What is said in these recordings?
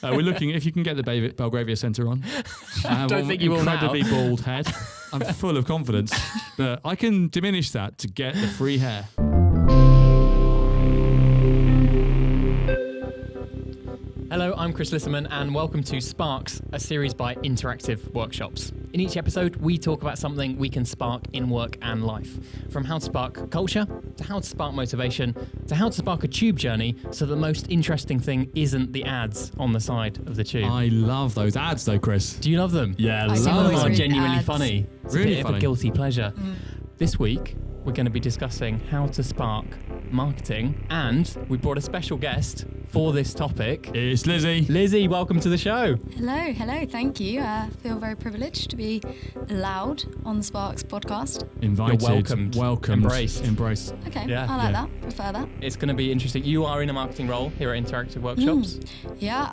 We're looking, if you can get the Belgravia Centre on. Don't think you will now. Incredibly bald head. I'm full of confidence that I can diminish that to get the free hair. Hello, I'm Chris Lisserman and welcome to Sparks, a series by Interactive Workshops. In each episode, we talk about something we can spark in work and life. From how to spark culture, to how to spark motivation, to how to spark a tube journey so the most interesting thing isn't the ads on the side of the tube. I love those ads though, Chris. Do you love them? Yeah, I Some of them always are read genuinely ads. funny. It's Really a bit funny. of a guilty pleasure. This week, we're going to be discussing how to spark marketing, and we brought a special guest for this topic. It's Lizzie. Lizzie, welcome to the show. Hello, thank you. I feel very privileged to be allowed on the Sparks podcast. Invited. You're welcomed. Embraced. Okay, Yeah, I like yeah. that, prefer that. It's going to be interesting. You are in a marketing role here at Interactive Workshops. Yeah,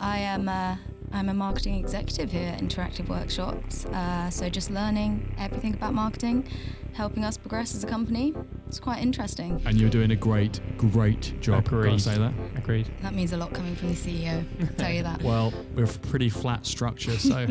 I'm a marketing executive here at Interactive Workshops. So just learning everything about marketing, helping us progress as a company. It's quite interesting. And you're doing a great job. Agreed. Gotta say that. Agreed. That means a lot coming from the CEO, I'll tell you that. Well, we're a pretty flat structure, so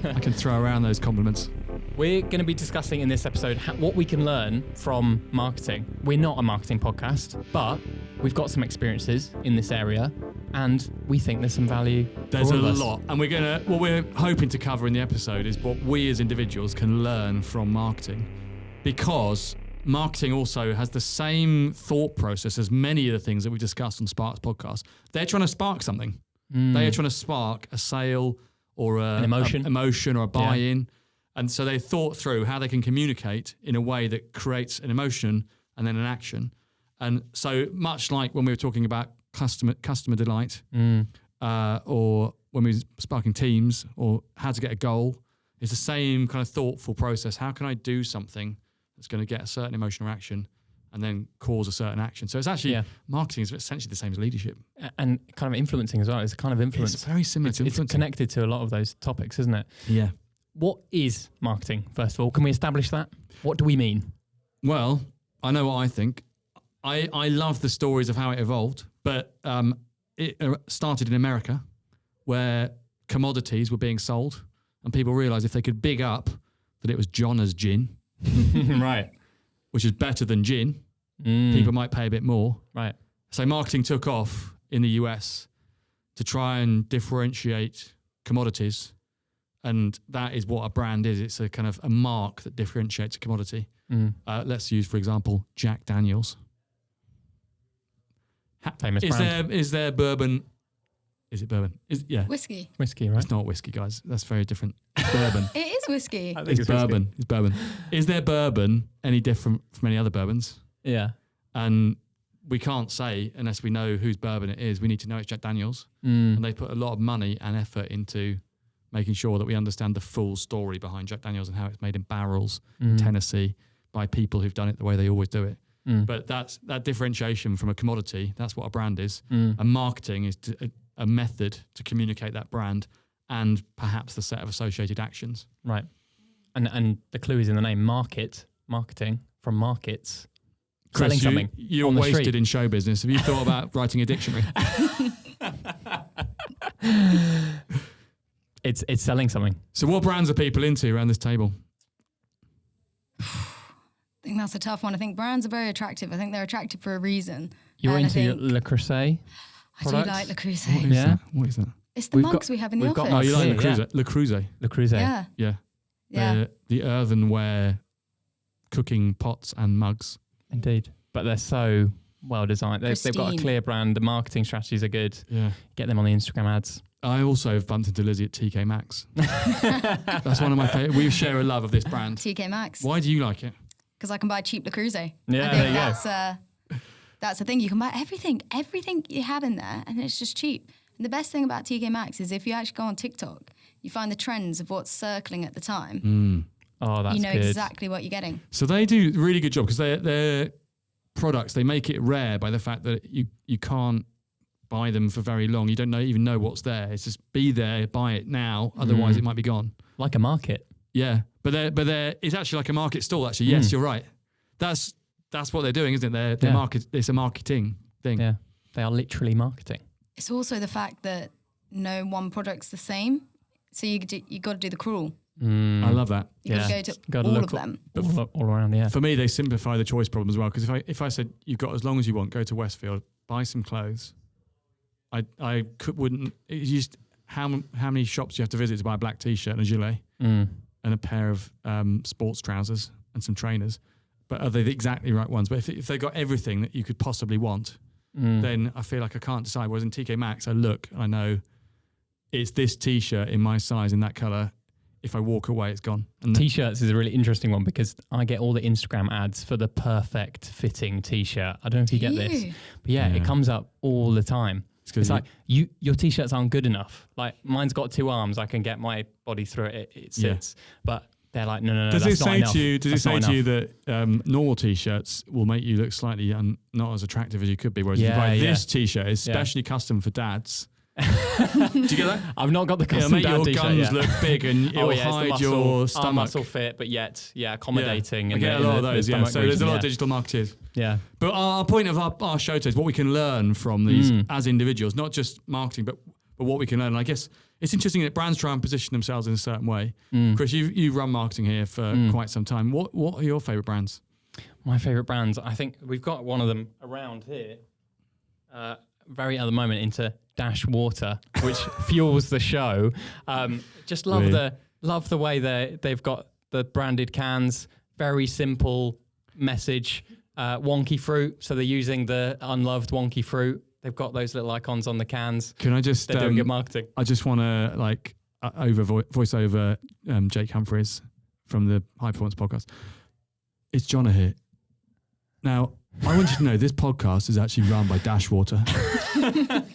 I can throw around those compliments. We're going to be discussing in this episode what we can learn from marketing. We're not a marketing podcast, but we've got some experiences in this area, and we think there's some value. There's for a all of us. lot, and what we're hoping to cover in the episode is what we as individuals can learn from marketing, because marketing also has the same thought process as many of the things that we discussed on Sparks podcast. They're trying to spark something. They are trying to spark a sale or an emotion or a buy-in. And so they thought through how they can communicate in a way that creates an emotion and then an action. And so much like when we were talking about customer delight, or when we were sparking teams, or how to get a goal, it's the same kind of thoughtful process. How can I do something that's going to get a certain emotional action and then cause a certain action? So it's actually, marketing is essentially the same as leadership. And kind of influencing as well. It's a kind of influence. It's very similar to influencing. It's connected to a lot of those topics, isn't it? Yeah. What is marketing, first of all? Can we establish that? What do we mean? Well, I know what I think. I love the stories of how it evolved, but it started in America, where commodities were being sold, and people realised if they could big up that it was Jonna's gin, Right. which is better than gin, people might pay a bit more. Right. So marketing took off in the US to try and differentiate commodities, and that is what a brand is. It's a kind of a mark that differentiates a commodity. Let's use, for example, Jack Daniels. Famous brand. Is there bourbon? Is it bourbon? Whiskey. Whiskey, right? It's not whiskey, guys. That's very different. Bourbon. It is whiskey. I think It's bourbon. It's bourbon. Is there bourbon any different from any other bourbons? Yeah. And we can't say unless we know whose bourbon it is. We need to know it's Jack Daniels. And they put a lot of money and effort into making sure that we understand the full story behind Jack Daniels and how it's made in barrels in Tennessee by people who've done it the way they always do it. But that differentiation from a commodity, that's what a brand is. And marketing is a method to communicate that brand and perhaps the set of associated actions. Right. And the clue is in the name, marketing, from markets. Chris, Selling something. You're on the wasted street. in show business. Have you thought about writing a dictionary? It's selling something. So what brands are people into around this table? I think that's a tough one. I think brands are very attractive. I think they're attractive for a reason. You're And I into think Le Creuset? I do products? like Le What Creuset. is Yeah. that? What is that? It's the We've mugs got- we have in the we've got office. Oh, you like Yeah, Le Creuset? Le Creuset. Le Creuset. Yeah. Yeah. Yeah. The earthenware cooking pots and mugs. Indeed. But they're so well designed. They've got a Pristine. clear brand. The marketing strategies are good. Yeah. Get them on the Instagram ads. I also have bumped into Lizzie at TK Maxx. That's one of my favourite. We share a love of this brand. TK Maxx. Why do you like it? Because I can buy cheap Le Creuset. Yeah, I there think you that's the thing. You can buy everything you have in there, and it's just cheap. And the best thing about TK Maxx is if you actually go on TikTok, you find the trends of what's circling at the time. Oh, that's you know good. exactly what you're getting. So they do a really good job because their products, they make it rare by the fact that you can't buy them for very long. You don't even know what's there. It's just be there, buy it now. Otherwise, it might be gone. Like a market. Yeah, but it's actually like a market stall. Actually, yes, you're right. That's what they're doing, isn't it? They're market. It's a marketing thing. Yeah, they are literally marketing. It's also the fact that no one product's the same. So you got to do the crawl. I love that. You got to go to all of them. All around, yeah. For me, they simplify the choice problem as well. Because if I said you've got as long as you want, go to Westfield, buy some clothes. Wouldn't. It's just how many shops do you have to visit to buy a black t-shirt and a gilet and a pair of sports trousers and some trainers? But are they the exactly right ones? But if they got everything that you could possibly want, then I feel like I can't decide. Whereas in TK Maxx, I look and I know it's this t-shirt in my size in that colour. If I walk away, it's gone. And T-shirts is a really interesting one because I get all the Instagram ads for the perfect fitting T-shirt. I don't know if you get this, but yeah, it comes up all the time. It's like your T-shirts aren't good enough. Like mine's got 2 arms. I can get my body through it. It sits, but they're like, no. Does that's it not say enough. to you? Does it say That's to you not that normal T-shirts will make you look slightly not as attractive as you could be? Whereas if you buy this T-shirt, it's specially custom for dads. Do you get that? I've not got the It'll custom make dad your T-shirt guns yet. look big and it'll it's the hide muscle, your stomach. muscle fit, but yet accommodating. I in get the- a lot in of the those. stomach So there's region, a lot of digital marketeers. Yeah. But our point of our show today is what we can learn from these as individuals, not just marketing, but what we can learn. And I guess it's interesting that brands try and position themselves in a certain way. Chris, you've run marketing here for quite some time. What are your favourite brands? My favourite brands, I think we've got one of them around here. Very at the moment into Dash Water, which fuels the show. Just love the way they've got the branded cans. Very simple message. Wonky fruit, so they're using the unloved wonky fruit. They've got those little icons on the cans. Can I just? They're doing good marketing. I just want to voice over Jake Humphries from the High Performance Podcast. It's Jonna here. Now, I want you to know this podcast is actually run by Dash Water.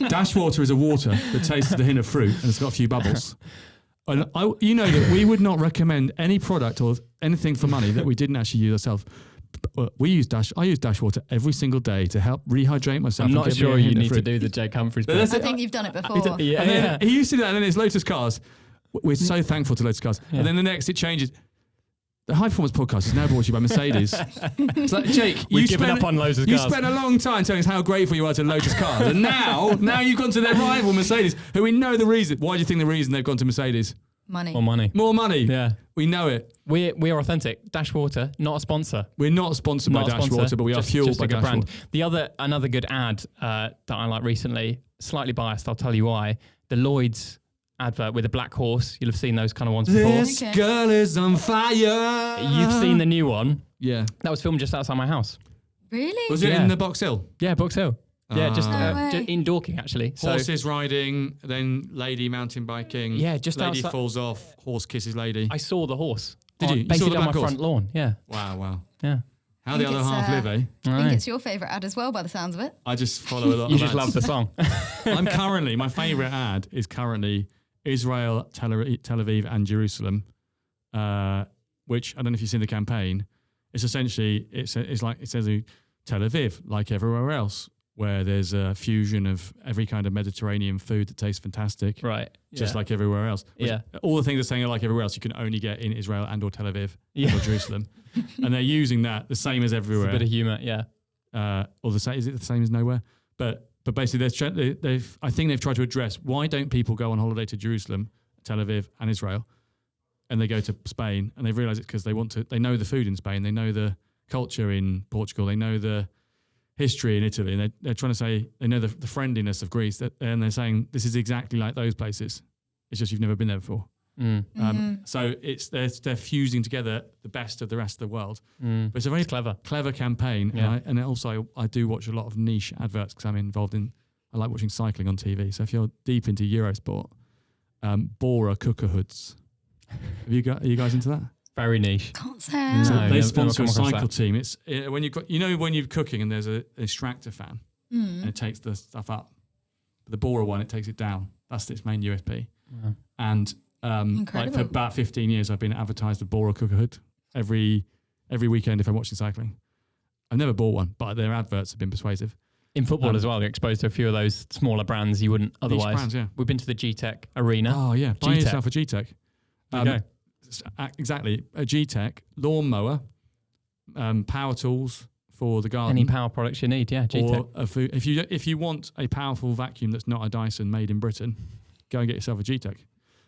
Dash Water is a water that tastes the hint of fruit and it's got a few bubbles. And you know that we would not recommend any product or anything for money that we didn't actually use ourselves. I use Dash Water every single day to help rehydrate myself. I'm not sure you need to fruit. do the Jake Humphries. I think you've done it before. And then he used to do that, and then it's Lotus Cars. We're so thankful to Lotus Cars. And then the next, it changes. The High Performance Podcast is now brought to you by Mercedes. It's like, Jake, We've given up on Lotus Cars. You spent a long time telling us how grateful you are to Lotus Cars. And now you've gone to their rival, Mercedes, who we know the reason. Why do you think the reason they've gone to Mercedes? Money. More money. Yeah. We know it. We're authentic. Dash Water, not a sponsor. We're not sponsored by Dash Water, but we are fueled by Dash Water. Another good ad that I like recently, slightly biased, I'll tell you why. The Lloyd's advert with a black horse. You'll have seen those kind of ones before. This girl is on fire. You've seen the new one. Yeah. That was filmed just outside my house. Really? Was it in the Box Hill? Yeah, Box Hill. Yeah, just way. in Dorking, actually. Horses riding, then lady mountain biking. Yeah, just lady outside. falls off, horse kisses lady. I saw the horse. Did you? You saw Basically the on my black horse? front lawn. Yeah. Wow. Yeah. How the other half live, eh? I think it's your favourite ad as well, by the sounds of it. I just follow a lot You of just ads. love the song. My favourite ad is currently Israel, Tel Aviv and Jerusalem, which I don't know if you've seen the campaign. It's essentially, it's like, it says Tel Aviv, like everywhere else, where there's a fusion of every kind of Mediterranean food that tastes fantastic. Right. Just like everywhere else. Yeah. All the things they're saying are like everywhere else, you can only get in Israel and or Tel Aviv or Jerusalem. And they're using that the same as everywhere. It's a bit of humour, yeah. Or the same, is it the same as nowhere? But basically, I think they've tried to address why don't people go on holiday to Jerusalem, Tel Aviv and Israel, and they go to Spain, and they've realised it's because they know the food in Spain, they know the culture in Portugal, they know the history in Italy, and they're trying to say they know the friendliness of Greece, and they're saying this is exactly like those places. It's just you've never been there before. So they're fusing together the best of the rest of the world. But it's a very clever campaign. Yeah. And also I do watch a lot of niche adverts because I'm involved in. I like watching cycling on TV. So if you're deep into Eurosport, Bora cooker hoods. Are you guys into that? Very niche. Can't say. So No, they never sponsor come a across cycle that. team. It's when you're cooking and there's an extractor fan and it takes the stuff up. But the Bora one, it takes it down. That's its main USP. Wow. And like for about 15 years, I've been advertised a Bora cooker hood every weekend if I'm watching cycling. I've never bought one, but their adverts have been persuasive. In football as well, you're exposed to a few of those smaller brands you wouldn't otherwise. Brands, yeah. We've been to the G-Tech arena. Oh yeah, buy G-Tech. yourself a G-Tech. There you go. Exactly, a G-Tech lawnmower, power tools for the garden. Any power products you need, yeah, G-Tech. Or if you want a powerful vacuum that's not a Dyson made in Britain, go and get yourself a G-Tech.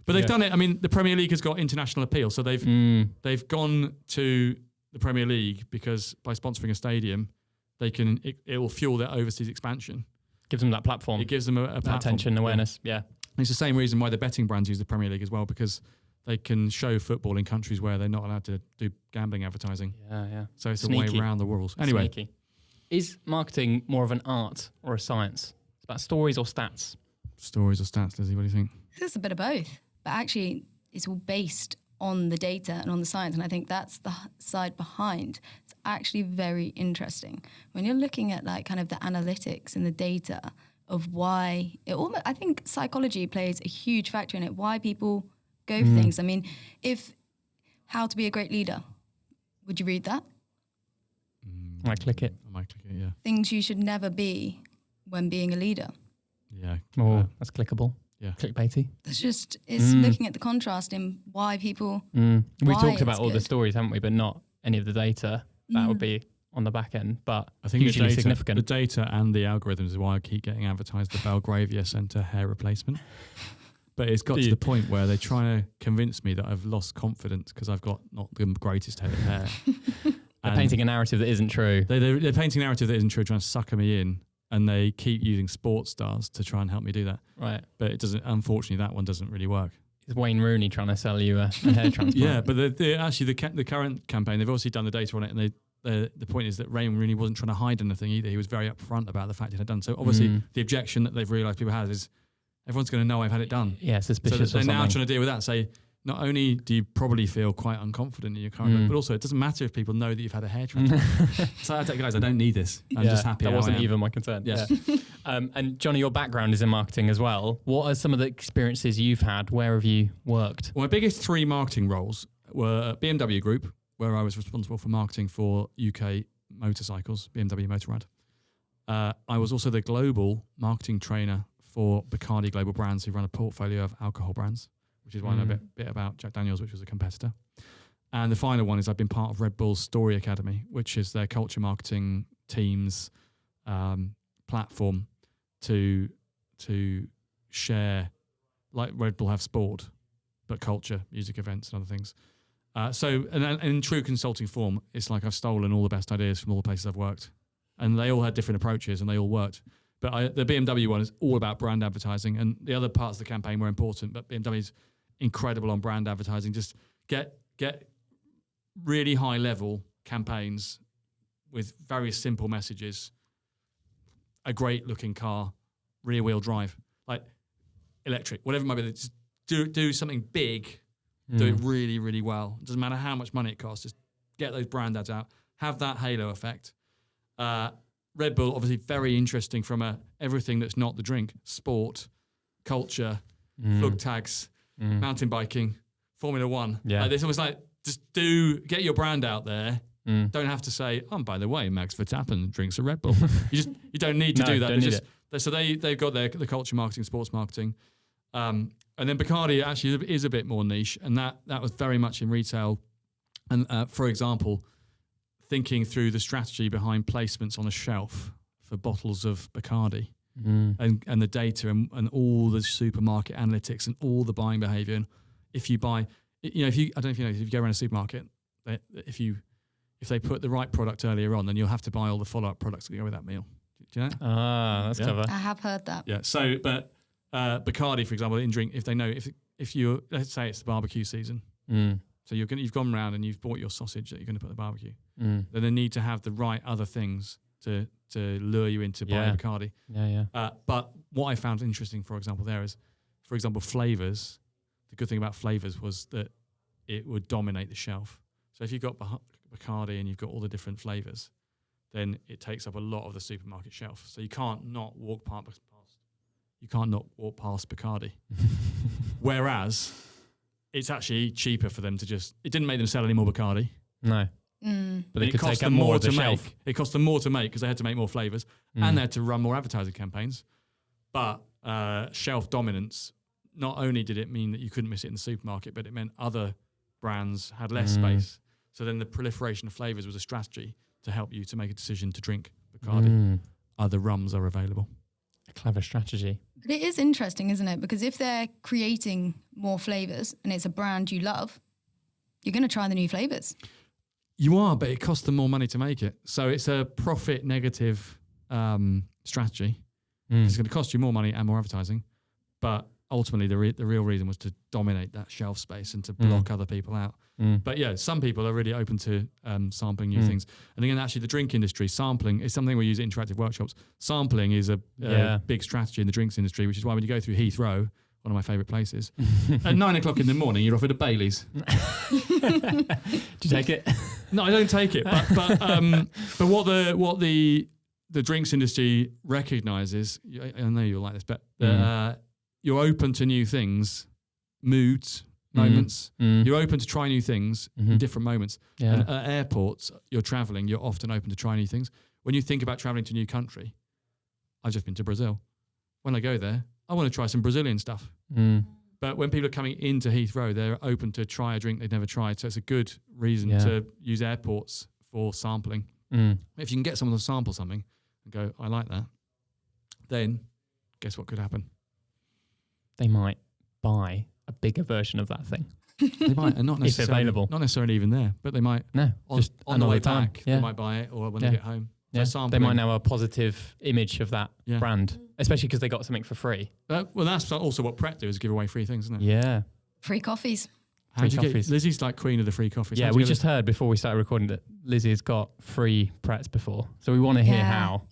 But they've done it. I mean, the Premier League has got international appeal, so they've gone to the Premier League because by sponsoring a stadium, it will fuel their overseas expansion. Gives them that platform. It gives them a platform. Attention, awareness. Yeah. It's the same reason why the betting brands use the Premier League as well, because they can show football in countries where they're not allowed to do gambling advertising. Yeah. So it's Sneaky. a way around the rules. Anyway. Sneaky. Is marketing more of an art or a science? It's about stories or stats? Stories or stats, Lizzie, what do you think? It's a bit of both, but actually it's all based on the data and on the science, and I think that's the side behind. It's actually very interesting. When you're looking at like kind of the analytics and the data of why, I think psychology plays a huge factor in it, why people go for things. I mean, How to Be a Great Leader, would you read that? I might click it. Yeah. Things you should never be when being a leader. Yeah. Oh, that's clickable. Yeah. Clickbaity. It's looking at the contrast in why people... We've why talked about it's all the good. stories, haven't we? But not any of the data. That would be on the back end, but I think hugely significant. The data and the algorithms is why I keep getting advertised the Belgravia Centre hair replacement. But it's got to the point where they're trying to convince me that I've lost confidence because I've got not the greatest head of hair. They're painting a narrative that isn't true. They're painting a narrative that isn't true, trying to sucker me in. And they keep using sports stars to try and help me do that. Right. But it doesn't. Unfortunately, that one doesn't really work. Is Wayne Rooney trying to sell you a hair transplant? Yeah, but the current campaign, they've obviously done the data on it, and the point is that Wayne Rooney wasn't trying to hide anything either. He was very upfront about the fact it had done. So obviously, the objection that they've realised people have is everyone's going to know I've had it done. Yeah, suspicious. So they're or now something. trying to deal with that. Say, not only do you probably feel quite unconfident in your current look, but also it doesn't matter if people know that you've had a hair transplant. So guys, I don't need this. I'm just happy. That how wasn't I am. even my concern. Yeah. And Jonna, your background is in marketing as well. What are some of the experiences you've had? Where have you worked? Well, my biggest 3 marketing roles were at BMW Group, where I was responsible for marketing for UK motorcycles, BMW Motorrad. I was also the global marketing trainer for Bacardi Global Brands, who run a portfolio of alcohol brands, which is why I know a bit about Jack Daniels, which was a competitor. And the final one is I've been part of Red Bull's Story Academy, which is their culture marketing team's platform to share, like Red Bull have sport, but culture, music events and other things. So in true consulting form, it's like I've stolen all the best ideas from all the places I've worked. And they all had different approaches and they all worked. But the BMW one is all about brand advertising, and the other parts of the campaign were important, but BMW's incredible on brand advertising. Just get really high level campaigns with very simple messages, a great looking car, rear wheel drive, like electric, whatever it might be. Just do something big, do it really, really well. It doesn't matter how much money it costs, just get those brand ads out, have that halo effect. Red Bull, obviously very interesting from everything that's not the drink, sport, culture, flug tags, mountain biking, Formula One. Yeah. This was like, just get your brand out there. Don't have to say, by the way, Max Verstappen drinks a Red Bull. you don't need to do that. Don't need it. So they've got the culture marketing, sports marketing. And then Bacardi actually is a bit more niche, and that was very much in retail. And for example, thinking through the strategy behind placements on a shelf for bottles of Bacardi and the data and all the supermarket analytics and all the buying behavior. And if you buy, I don't know if you know, if you go around a supermarket, if they put the right product earlier on, then you'll have to buy all the follow-up products that go with that meal. Do you know? That's clever. I have heard that. Yeah. So, but Bacardi, for example, in drink, if they know if you, let's say it's the barbecue season, so you've gone round and you've bought your sausage that you're going to put in the barbecue, then they need to have the right other things to lure you into buying Bacardi. Yeah. But what I found interesting, for example, there is, for example, flavors. The good thing about flavors was that it would dominate the shelf. So if you've got Bacardi and you've got all the different flavors, then it takes up a lot of the supermarket shelf. So you can't not walk past. You can't not walk past Bacardi. Whereas it's actually cheaper for them to just. It didn't make them sell any more Bacardi. No. But But they it could cost take up them more of the to shelf. make. It cost them more to make because they had to make more flavors and they had to run more advertising campaigns. But shelf dominance, not only did it mean that you couldn't miss it in the supermarket, but it meant other brands had less space. So then the proliferation of flavors was a strategy to help you to make a decision to drink Bacardi. Other rums are available. A clever strategy. But it is interesting, isn't it? Because if they're creating more flavors and it's a brand you love, you're going to try the new flavors. You are, but it costs them more money to make it. So it's a profit negative strategy. It's going to cost you more money and more advertising. But ultimately, the real reason was to dominate that shelf space and to block other people out. But yeah, some people are really open to sampling new things. And again, actually, the drink industry, sampling is something we use in interactive workshops. Sampling is a big strategy in the drinks industry, which is why when you go through Heathrow, one of my favourite places, at 9 o'clock in the morning, you're offered a Baileys. Do you take it? No, I don't take it. But what the drinks industry recognises, I know you'll like this, but you're open to new things, moods, moments. You're open to try new things in different moments. Yeah. And at airports, you're travelling, you're often open to try new things. When you think about travelling to a new country, I've just been to Brazil. When I go there, I want to try some Brazilian stuff. But when people are coming into Heathrow, they're open to try a drink they've never tried. So it's a good reason to use airports for sampling. If you can get someone to sample something and go, I like that, then guess what could happen? They might buy a bigger version of that thing. They might, and not necessarily, available. Not necessarily even there, but they might. No, just on the way time. back, they might buy it, or when they get home. Yeah. So They might know a positive image of that brand, especially because they got something for free. Well, that's also what Pret do, is give away free things, isn't it? Yeah. Free coffees. How do you coffees. get, Lizzie's like queen of the free coffees. Yeah, we just heard before we started recording that Lizzie has got free Prets before. So we want to hear how.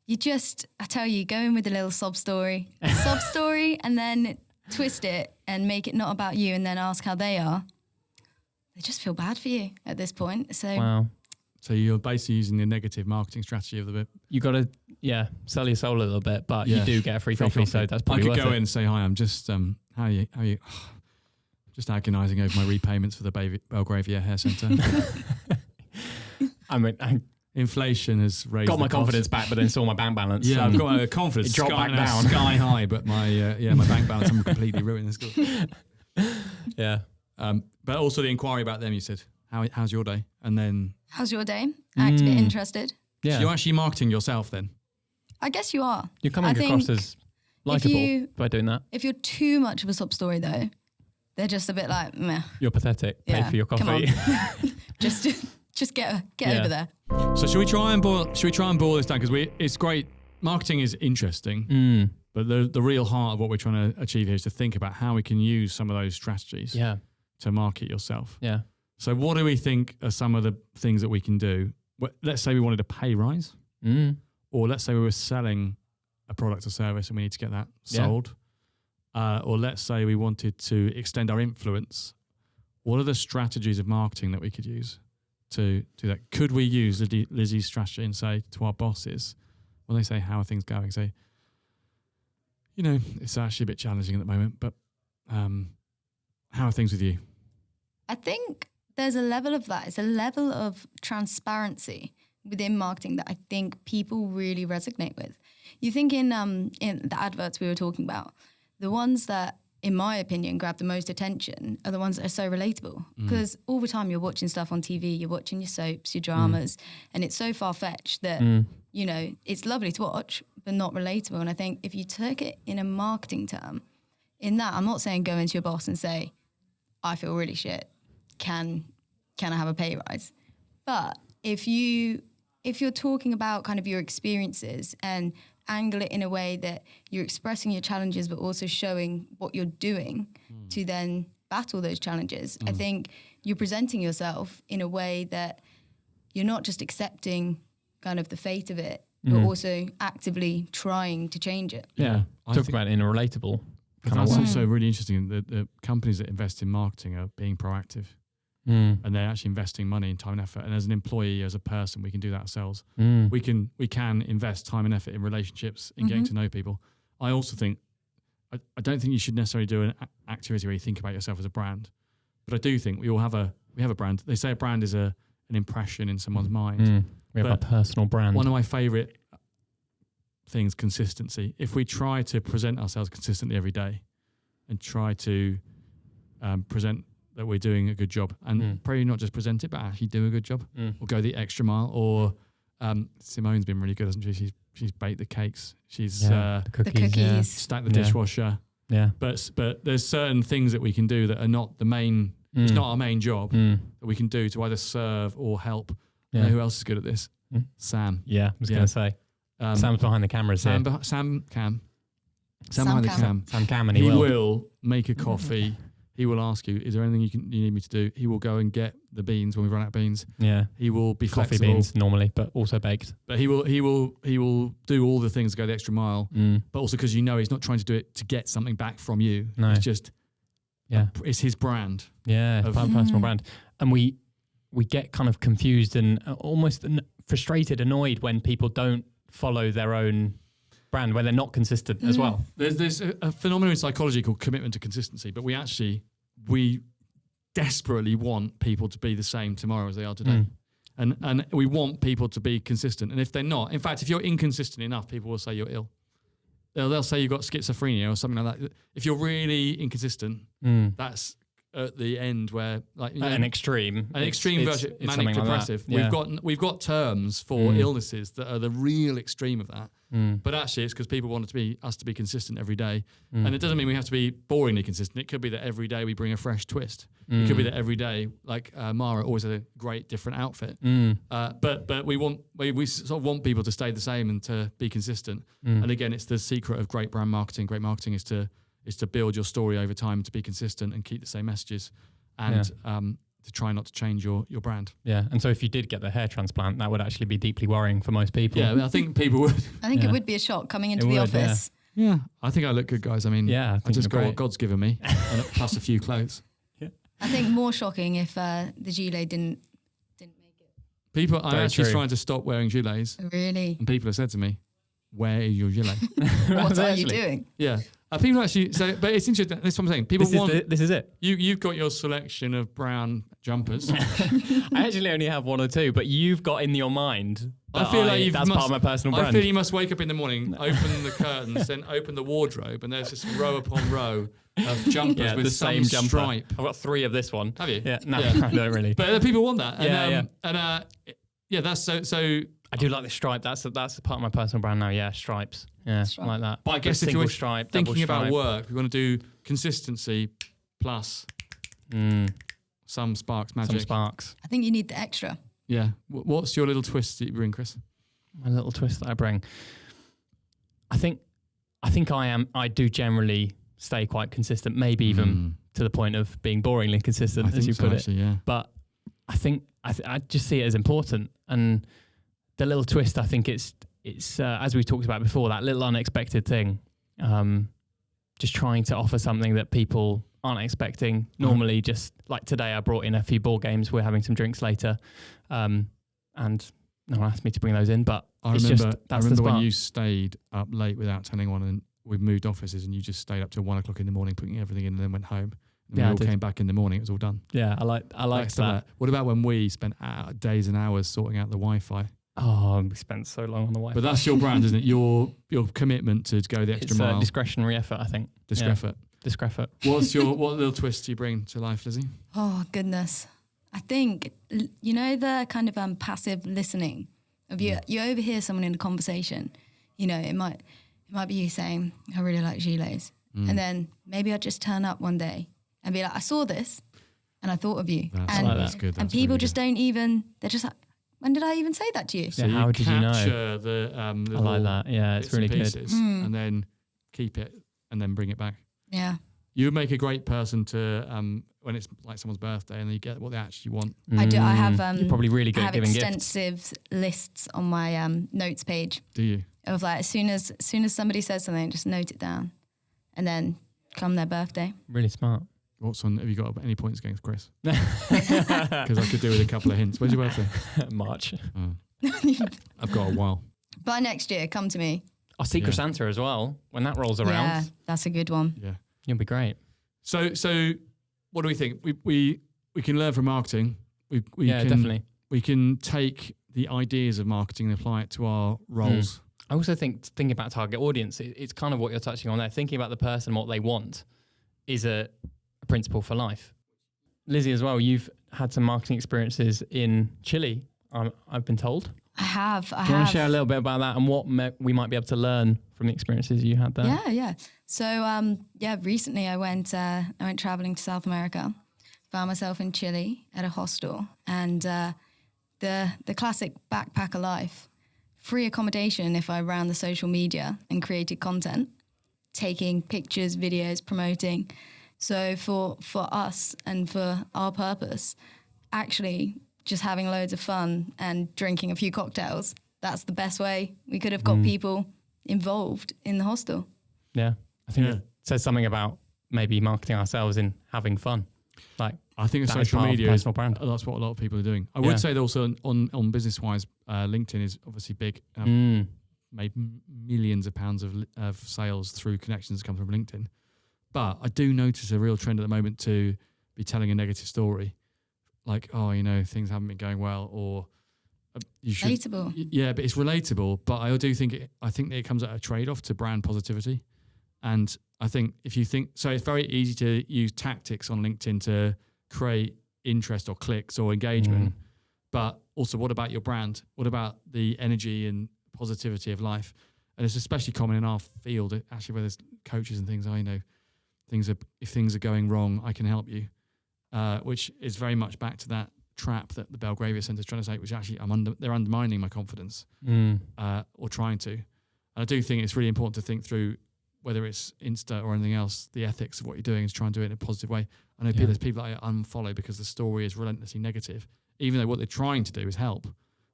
I tell you, go in with a little sob story. And then twist it and make it not about you and then ask how they are. They just feel bad for you at this point. So Wow. So you're basically using the negative marketing strategy of the bit. You got to, sell your soul a little bit, but you do get a free coffee, so that's probably worth it. I could go in and say, hi, I'm just, how are you? Just agonising over my repayments for the Belgravia Hair Centre. I mean, inflation has raised got my confidence back, but then saw my bank balance. Yeah, I've got my confidence dropped back down. Sky high, but my bank balance I'm completely ruined. This school. Yeah. But also the inquiry about them, you said, how's your day? And then... How's your day? Act a bit interested. Yeah. So you're actually marketing yourself then? I guess you are. You're coming across as likeable by doing that. If you're too much of a sob story though, they're just a bit like, meh. You're pathetic. Pay for your coffee. Come on. just get over there. So should we try and boil this down? Because it's great. Marketing is interesting, but the real heart of what we're trying to achieve here is to think about how we can use some of those strategies to market yourself. Yeah. So what do we think are some of the things that we can do? Let's say we wanted a pay rise, or let's say we were selling a product or service and we need to get that sold, or let's say we wanted to extend our influence. What are the strategies of marketing that we could use to do that? Could we use Lizzie's strategy and say to our bosses, when they say, how are things going, say, it's actually a bit challenging at the moment, but how are things with you? I think there's a level of that. It's a level of transparency within marketing that I think people really resonate with. You think in the adverts we were talking about, the ones that, in my opinion, grab the most attention are the ones that are so relatable. Because all the time you're watching stuff on TV, you're watching your soaps, your dramas, and it's so far-fetched that, it's lovely to watch, but not relatable. And I think if you took it in a marketing term, in that, I'm not saying go into your boss and say, I feel really shit. Can I have a pay rise? But if you're talking about kind of your experiences and angle it in a way that you're expressing your challenges but also showing what you're doing to then battle those challenges, I think you're presenting yourself in a way that you're not just accepting kind of the fate of it, but also actively trying to change it. Yeah, talk about it in a relatable kind of way. That's also really interesting. The companies that invest in marketing are being proactive. And they're actually investing money and time and effort. And as an employee, as a person, we can do that ourselves. We can invest time and effort in relationships, in getting to know people. I also think, I don't think you should necessarily do an activity where you think about yourself as a brand, but I do think we have a brand. They say a brand is an impression in someone's mind. We have a personal brand. One of my favorite things, consistency. If we try to present ourselves consistently every day and try to present that we're doing a good job, and probably not just present it, but actually do a good job, or go the extra mile. Or Simone's been really good, hasn't she? She's she's baked the cakes. She's the cookies. cookies. stacked the dishwasher. Yeah. But there's certain things that we can do that are not the main. It's not our main job that we can do to either serve or help. Yeah. You know who else is good at this? Sam. Yeah, I was going to say. Sam's behind the cameras here. Sam behind Sam the Cam. cam. Sam Cam, and He will. will make a coffee. He will ask you, is there anything you need me to do? He will go and get the beans when we run out of beans. Yeah. He will be Coffee flexible. beans normally, but also baked. But he will do all the things to go the extra mile. But also because he's not trying to do it to get something back from you. No. It's just it's his brand. Yeah, personal brand. And we get kind of confused and almost frustrated, annoyed when people don't follow their own brand, when they're not consistent as well. There's a phenomenon in psychology called commitment to consistency, but we desperately want people to be the same tomorrow as they are today. And we want people to be consistent. And if they're not, in fact, if you're inconsistent enough, people will say you're ill. They'll say you've got schizophrenia or something like that. If you're really inconsistent, that's at the end where an extreme version, manic depressive. Like yeah. We've got terms for illnesses that are the real extreme of that. But actually, it's because people want us to be consistent every day, and it doesn't mean we have to be boringly consistent. It could be that every day we bring a fresh twist. It could be that every day, like Mara always had a great different outfit. But we sort of want people to stay the same and to be consistent. And again, it's the secret of great brand marketing. Great marketing is to build your story over time, to be consistent and keep the same messages, and to try not to change your brand. Yeah, and so if you did get the hair transplant, that would actually be deeply worrying for most people. Yeah, I think people would. I think it would be a shock coming into the office. Yeah, I think I look good, guys. I mean, I just got what God's given me, and plus a few clothes. I think more shocking if the gilet didn't make it. People, I'm actually true. trying to stop wearing gilets, Really? and people have said to me, "Where is your gilet?" What are you doing? Yeah. People actually say, but it's interesting. That's what I'm saying. People This is it. You've got your selection of brown jumpers. I actually only have one or two, but you've got in your mind. I feel like that's part of my personal brand. I feel you must wake up in the morning, open the curtains, then open the wardrobe, and there's just row upon row of jumpers with the same some jumper. stripe. I've got 3 of this one. Have you? Yeah. No, I don't really. But people want that. And, That's so. I do like the stripe. That's part of my personal brand now. Yeah, stripes. Yeah, I like that. But I guess if single you're stripe, thinking double about stripe. work, we want to do consistency plus some sparks magic. Some sparks. I think you need the extra. Yeah. What's your little twist that you bring, Chris? My little twist that I bring. I think I do generally stay quite consistent, maybe even to the point of being boringly consistent, as you put it. Yeah. But I think I just see it as important. And the little twist, I think it's as we talked about before, that little unexpected thing. Just trying to offer something that people aren't expecting. Normally, just like today, I brought in a few board games. We're having some drinks later, and no one asked me to bring those in. But I it's remember just when you stayed up late without telling anyone, and we've moved offices, and you just stayed up till 1 o'clock in the morning, putting everything in, and then went home. And we all came back in the morning. It was all done. Yeah, I like that. What about when we spent days and hours sorting out the Wi-Fi? Oh, we spent so long on the Wi-Fi. But that's your brand, isn't it? Your commitment to go the extra mile. It's discretionary effort, I think. Discreffort. Discreffort. What little twist do you bring to life, Lizzie? Oh, goodness. I think, the kind of passive listening of you overhear someone in a conversation, it might be you saying, I really like gilets. And then maybe I'll just turn up one day and be like, I saw this and I thought of you. That's good. And people just don't even, they're just like, when did I even say that to you? So how did you know? Capture the I like that. Yeah, it's really good. And then keep it and then bring it back. Yeah. You would make a great person to, when it's like someone's birthday and you get what they actually want. I do. I have. You're probably really good at giving gifts. Extensive lists on my notes page. Do you? Of like, as soon as somebody says something, just note it down. And then come their birthday. Really smart. Have you got any points against Chris? Because I could do with a couple of hints. When's your birthday? March. I've got a while. By next year, come to me. Our Secret Santa as well. When that rolls around. Yeah, that's a good one. Yeah. You'll be great. So what do we think? We can learn from marketing. We can, definitely. We can take the ideas of marketing and apply it to our roles. I also think thinking about target audience, it's kind of what you're touching on there. Thinking about the person, what they want, is a principle for life. Lizzie, as well, you've had some marketing experiences in Chile, I've been told. I have. Do you want to share a little bit about that and what we might be able to learn from the experiences you had there? Yeah. So, recently I went traveling to South America, found myself in Chile at a hostel, and the classic backpacker life, free accommodation if I ran the social media and created content, taking pictures, videos, promoting. So for us and for our purpose, actually just having loads of fun and drinking a few cocktails, that's the best way we could have got people involved in the hostel. Yeah. I think it says something about maybe marketing ourselves in having fun. Like, I think social media is brand. That's what a lot of people are doing. I would say that also on business-wise, LinkedIn is obviously big. Made millions of pounds of sales through connections that come from LinkedIn. But I do notice a real trend at the moment to be telling a negative story. Like, things haven't been going well, or you should. Relatable. Yeah, but it's relatable. But I do think that it comes at a trade-off to brand positivity. And I think if you think, so it's very easy to use tactics on LinkedIn to create interest or clicks or engagement. But also, what about your brand? What about the energy and positivity of life? And it's especially common in our field, actually, where there's coaches and things. If things are going wrong, I can help you, which is very much back to that trap that the Belgravia Centre is trying to say, which actually they're undermining my confidence or trying to. And I do think it's really important to think through, whether it's Insta or anything else, the ethics of what you're doing is try and do it in a positive way. I know there's people that I unfollow because the story is relentlessly negative, even though what they're trying to do is help.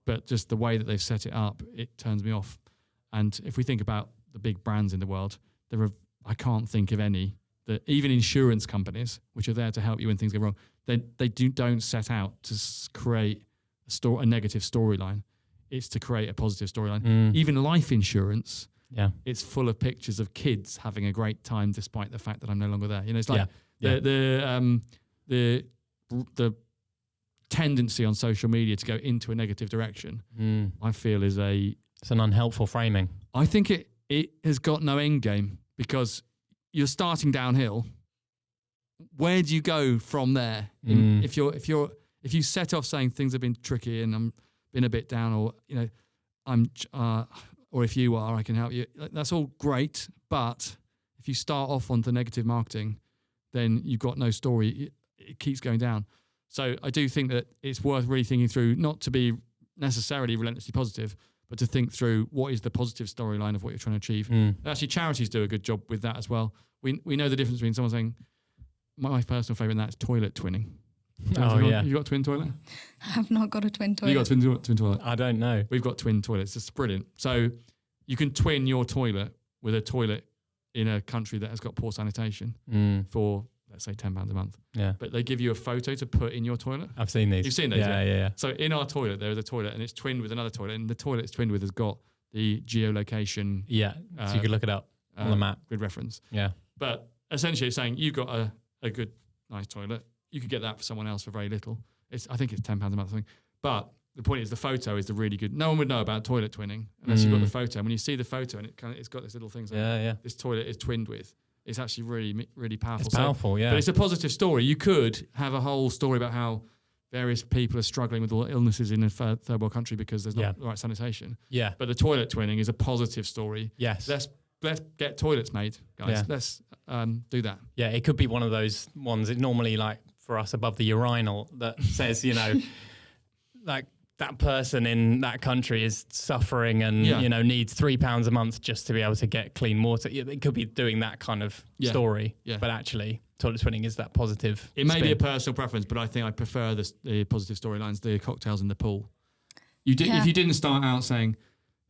But just the way that they've set it up, it turns me off. And if we think about the big brands in the world, I can't think of any that even insurance companies, which are there to help you when things go wrong, they don't set out to create a negative storyline. It's to create a positive storyline. Even life insurance, it's full of pictures of kids having a great time despite the fact that I'm no longer there. It's like the tendency on social media to go into a negative direction, I feel it's an unhelpful framing. I think it has got no end game, because you're starting downhill. Where do you go from there? If you set off saying things have been tricky and I'm been a bit down, or or if you are, I can help you. That's all great, but if you start off onto negative marketing, then you've got no story. It keeps going down. So I do think that it's worth really thinking through, not to be necessarily relentlessly positive, but to think through what is the positive storyline of what you're trying to achieve. Actually, charities do a good job with that as well. We know the difference between someone saying, my personal favourite in that is toilet twinning. You got a twin toilet? I've not got a twin toilet. You got a twin toilet? I don't know. We've got twin toilets. It's brilliant. So you can twin your toilet with a toilet in a country that has got poor sanitation for, let's say, £10 a month. Yeah. But they give you a photo to put in your toilet. I've seen these. You've seen these? Yeah. So in our toilet, there is a toilet, and it's twinned with another toilet, and the toilet it's twinned with has got the geolocation. Yeah, so you can look it up on the map. Good reference. Yeah. But essentially it's saying you've got a good, nice toilet. You could get that for someone else for very little. I think it's £10 a month or something. But the point is, the photo is the really good. No one would know about toilet twinning unless you've got the photo. And when you see the photo and it's got this little things like this toilet is twinned with, it's actually really, really powerful. It's powerful, yeah. But it's a positive story. You could have a whole story about how various people are struggling with all illnesses in a third world country because there's not the right sanitation. Yeah. But the toilet twinning is a positive story. Yes. Let's get toilets made, guys. Yeah. Let's do that. Yeah, it could be one of those ones that normally, like, for us above the urinal that says, like that person in that country is suffering and, needs £3 a month just to be able to get clean water. It could be doing that kind of story. Yeah. But actually, toilet twinning is that positive It may be a personal preference, but I think I prefer the positive storylines, the cocktails in the pool. If you didn't start out saying,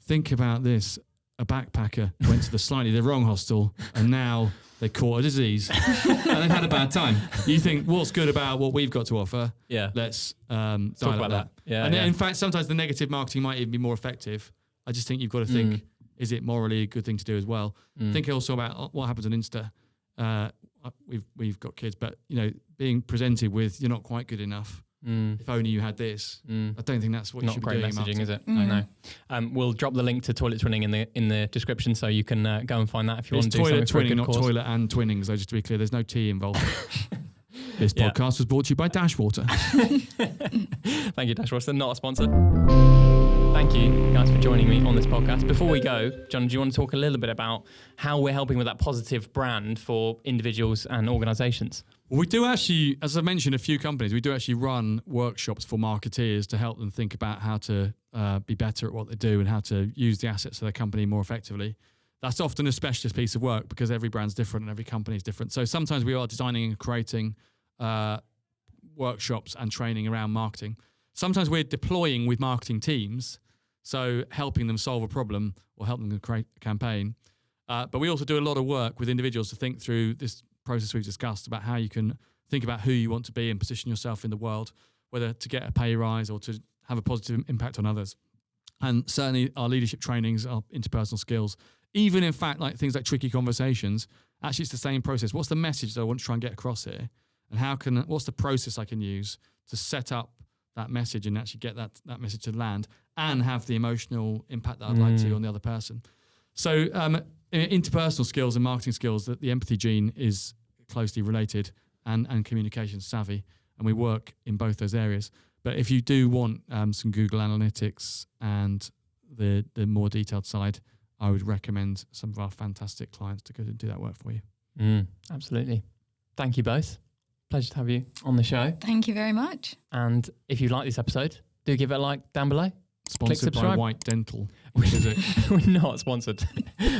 think about this, a backpacker went to the wrong hostel and now they caught a disease and they've had a bad time. You think, what's good about what we've got to offer? Yeah. Let's talk about that. Yeah. And in fact, sometimes the negative marketing might even be more effective. I just think you've got to think, is it morally a good thing to do as well? Think also about what happens on Insta. We've got kids, but being presented with you're not quite good enough. If only you had this. I don't think that's what you should be doing. Not great messaging, is it? No. We'll drop the link to toilet twinning in the description, so you can go and find that if you want to do something for a good cause. Not toilet and twinning, so just to be clear, there's no tea involved. This podcast was brought to you by Dashwater. Thank you, Dashwater. Not a sponsor. Thank you guys for joining me on this podcast. Before we go, John, do you want to talk a little bit about how we're helping with that positive brand for individuals and organisations? Well, we do actually, as I mentioned, a few companies, we do actually run workshops for marketeers to help them think about how to be better at what they do and how to use the assets of their company more effectively. That's often a specialist piece of work because every brand's different and every company is different. So sometimes we are designing and creating workshops and training around marketing. Sometimes we're deploying with marketing teams, so helping them solve a problem or helping them create a campaign. But we also do a lot of work with individuals to think through this process we've discussed about how you can think about who you want to be and position yourself in the world, whether to get a pay rise or to have a positive impact on others. And certainly our leadership trainings, our interpersonal skills, even in fact like things like tricky conversations, actually it's the same process. What's the message that I want to try and get across here? And what's the process I can use to set up that message and actually get that message to land and have the emotional impact that I'd like to on the other person. So interpersonal skills and marketing skills, that the empathy gene is closely related and communication savvy. And we work in both those areas. But if you do want some Google Analytics and the more detailed side, I would recommend some of our fantastic clients to go and do that work for you. Absolutely. Thank you both. Pleasure to have you on the show. Thank you very much. And if you like this episode, do give it a like down below. Sponsored by White Dental. We're not sponsored.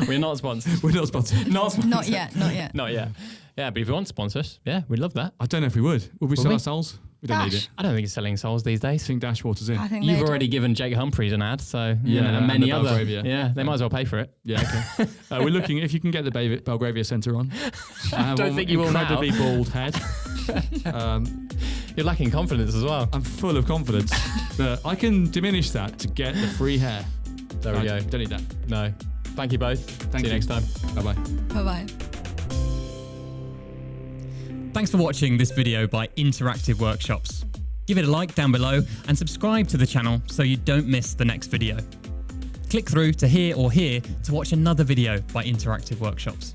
We're not sponsored. We're not sponsored. Not sponsored. Not yet. Not yet. Yeah, but if you want to sponsor us, yeah, we'd love that. I don't know if we would. Would we sell our souls? We don't need it. I don't think it's selling souls these days. I think Dashwater's in. I think You've already given Jake Humphries an ad, so Yeah, and many and the other. Belgravia. Yeah, they might as well pay for it. Yeah, okay. We're looking, if you can get the Belgravia Centre on. I have Don't think you will now. incredibly bald head. You're lacking confidence as well. I'm full of confidence that I can diminish that to get the free hair. There we go. Don't need that. No. Thank you both. Thank See you you. next time. Bye-bye. Bye-bye. Thanks for watching this video by Interactive Workshops. Give it a like down below and subscribe to the channel so you don't miss the next video. Click through to here or here to watch another video by Interactive Workshops.